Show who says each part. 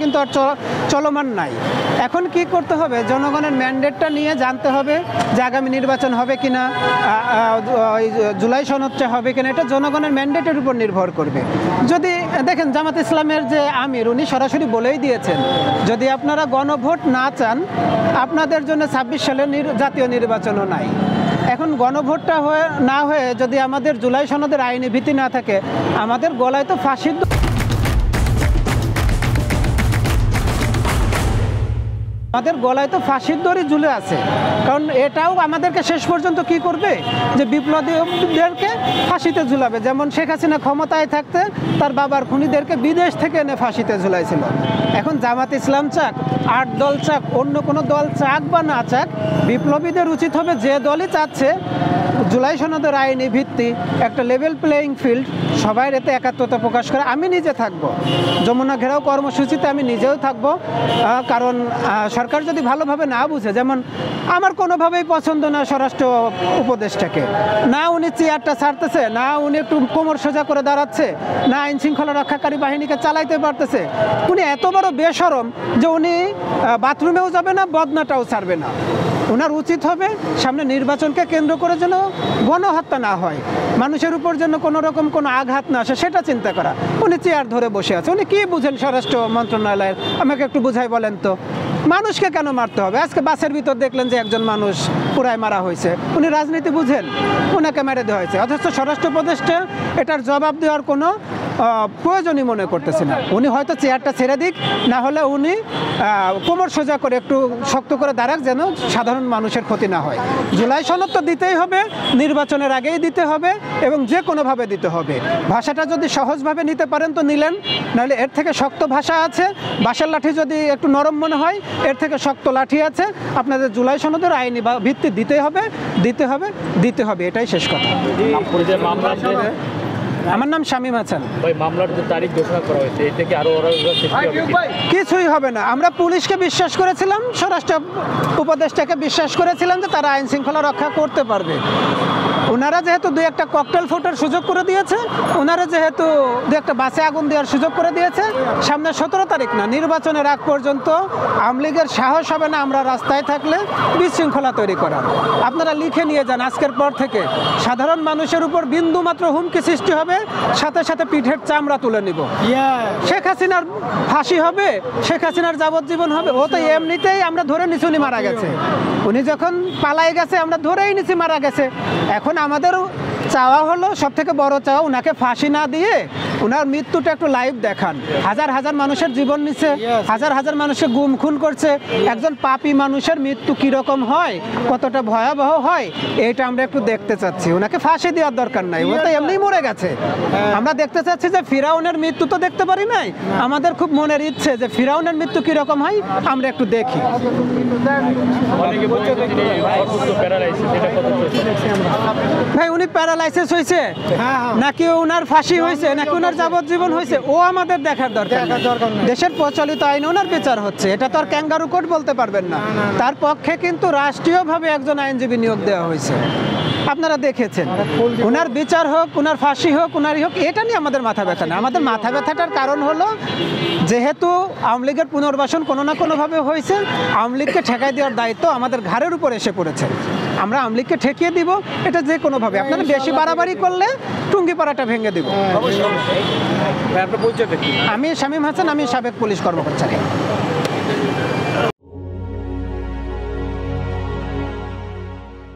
Speaker 1: কিন্তু আর চলমান নাই। এখন কি করতে হবে, জনগণের ম্যান্ডেটটা নিয়ে জানতে হবে যে আগামী নির্বাচন হবে কিনা, জুলাই সনদটা হবে কিনা, এটা জনগণের ম্যান্ডেটের উপর নির্ভর করবে। যদি দেখেন জামাত ইসলামের যে আমির উনি সরাসরি বলেই দিয়েছেন, যদি আপনারা গণভোট না চান আপনাদের জন্য 26 সালের জাতীয় নির্বাচনও নাই। এখন গণভোটটা না হয়ে যদি আমাদের জুলাই সনদের আইনি ভিত্তি না থাকে, আমাদের গলায় তো ফাঁসির দড়ি ঝুলে আছে। কারণ এটাও আমাদেরকে শেষ পর্যন্ত কি করবে, যে বিপ্লবীদেরকে ফাঁসিতে ঝুলাবে। যেমন শেখ হাসিনা ক্ষমতায় থাকতে তার বাবার খুনিদেরকে বিদেশ থেকে এনে ফাঁসিতে ঝুলাইছিল। এখন জামাত ইসলাম চাক, 8 দল চাক, অন্য কোনো দল চাক বা না চাক, বিপ্লবীদের উচিত হবে যে দলই চাচ্ছে জুলাই সনদের আইনি ভিত্তি, একটা লেভেল প্লেয়িং ফিল্ড, সবাই এতে একাত্মতা প্রকাশ করে। আমি নিজে থাকব যমুনা ঘেরাও কর্মসূচিতে, আমি নিজেও থাকব। কারণ সরকার যদি ভালোভাবে না বুঝে, যেমন আমার কোনোভাবেই পছন্দ না স্বরাষ্ট্র উপদেষ্টাকে, না উনি চেয়ারটা ছাড়তেছে, না উনি একটু কোমর সোজা করে দাঁড়াচ্ছে, না আইন শৃঙ্খলা রক্ষাকারী বাহিনীকে চালাইতে পারতেছে। উনি এত বড় বেশরম যে উনি বাথরুমেও যাবে না, বদনাটাও ছাড়বে না। ওনার উচিত হবে সামনে নির্বাচনকে কেন্দ্র করে যেন গণহত্যা না হয়, মানুষের উপর যেন কোনো রকম কোনো আঘাত না আসে, সেটা চিন্তা করা। উনি চেয়ার ধরে বসে আছে। উনি কি বুঝেন স্বরাষ্ট্র মন্ত্রণালয়ের? আমাকে একটু বুঝাই বলেন তো, মানুষকে কেন মারতে হবে? আজকে বাসের ভিতর দেখলেন যে একজন মানুষ পুরায় মারা হয়েছে, উনি রাজনীতি বুঝেন? ওনাকে মেরে দেওয়া হয়েছে। অথচ স্বরাষ্ট্র উপদেষ্টা এটার জবাব দেওয়ার কোনো প্রয়োজনই মনে করতেছে না। উনি হয়তো চেয়ারটা ছেড়ে দিক, না হলে উনি কোমর সোজা করে একটু শক্ত করে দাঁড়াক, যেন সাধারণ মানুষের ক্ষতি না হয়। জুলাই সনদ তো দিতেই হবে, নির্বাচনের আগেই দিতে হবে, এবং যে কোনোভাবে দিতে হবে। ভাষাটা যদি সহজভাবে নিতে পারেন তো নিলেন, নাহলে এর থেকে শক্ত ভাষা আছে। বাঁশের লাঠি যদি একটু নরম মনে হয়, এর থেকে শক্ত লাঠি আছে। আপনাদের জুলাই সনদের আইনি ভিত্তি দিতে হবে, দিতে হবে, দিতে হবে, এটাই শেষ কথা। আমার নাম শামীম হাসান।
Speaker 2: ভাই, মামলার যে তারিখ ঘোষণা করা হয়েছে, এই থেকে আরো
Speaker 1: কিছুই হবে না। আমরা পুলিশকে বিশ্বাস করেছিলাম, স্বরাষ্ট্র উপদেষ্টাকে বিশ্বাস করেছিলাম যে তারা আইন শৃঙ্খলা রক্ষা করতে পারবে। ওনারা যেহেতু 2-1টা ককটেল ফোটার সুযোগ করে দিয়েছে, ওনারা যেহেতু 2-1টা বাসে আগুন দেওয়ার সুযোগ করে দিয়েছে, সামনে 17 তারিখ না, নির্বাচনের আগ পর্যন্ত আওয়ামী লীগের সাহস হবে না আমরা রাস্তায় থাকলে বিশৃঙ্খলা তৈরি করার। আপনারা লিখে নিয়ে যান, আজকের পর থেকে সাধারণ মানুষের উপর বিন্দু মাত্র হুমকি সৃষ্টি হবে, সাথে সাথে পিঠের চামড়া তুলে নিব। শেখ হাসিনার ফাঁসি হবে, শেখ হাসিনার যাবজ্জীবন হবে। ও তো এমনিতেই আমরা ধরে নিছি উনি মারা গেছে। উনি যখন পালাই গেছে আমরা ধরেই নিছি মারা গেছে। এখন আমাদের চাওয়া হলো, সব থেকে বড় চাওয়া, ওনাকে ফাঁসি না দিয়ে ওনার মৃত্যুটা একটু লাইভ দেখান। হাজার হাজার মানুষের জীবন নিচ্ছে, হাজার হাজার মানুষের গুম খুন করছে। একজন পাপী মানুষের মৃত্যু কীরকম হয়, কতটা ভয়াবহ হয়, এটা আমরা একটু দেখতে চাচ্ছি। ওনাকে ফাঁসি দেওয়ার দরকার নাই, ও তো এমনিই মরে গেছে। আমরা দেখতে চাচ্ছি যে ফিরাউনের মৃত্যু তো দেখতে পারি নাই, আমাদের খুব মনের ইচ্ছে যে ফিরাউনের মৃত্যু কীরকম হয় আমরা একটু দেখি। ভাই, উনি প্যারালাইসিস হয়েছে নাকি ওনার ফাঁসি হয়েছে নাকি ওনার যাবজ্জীবন হয়েছে, ও আমাদের দেখার দরকার। দেশের প্রচলিত আইনে ওনার বিচার হচ্ছে, এটা তো আর ক্যাঙ্গারু কোর্ট বলতে পারবেন না। তার পক্ষে কিন্তু রাষ্ট্রীয়ভাবে একজন আইনজীবী নিয়োগ দেওয়া হয়েছে, আপনারা দেখেছেন। ওনার বিচার হোক, ওনার ফাঁসি হোক, ওনারই হোক, এটা নিয়ে আমাদের মাথা ব্যথা না। আমাদের মাথা ব্যথাটার কারণ হলো, যেহেতু আওয়ামী লীগের পুনর্বাসন কোনো না কোনোভাবে হয়েছে, আওয়ামী লীগকে ঠেকাই দেওয়ার দায়িত্ব আমাদের ঘাড়ের উপর এসে পড়েছে। আমরা আওয়ামী লীগকে ঠেকিয়ে দিব, এটা যে কোনোভাবে। আপনারা বেশি বাড়াবাড়ি করলে টুঙ্গিপাড়াটা ভেঙে দিব।
Speaker 2: আমি
Speaker 1: শামীম হাসান, আমি সাবেক পুলিশ কর্মকর্তা।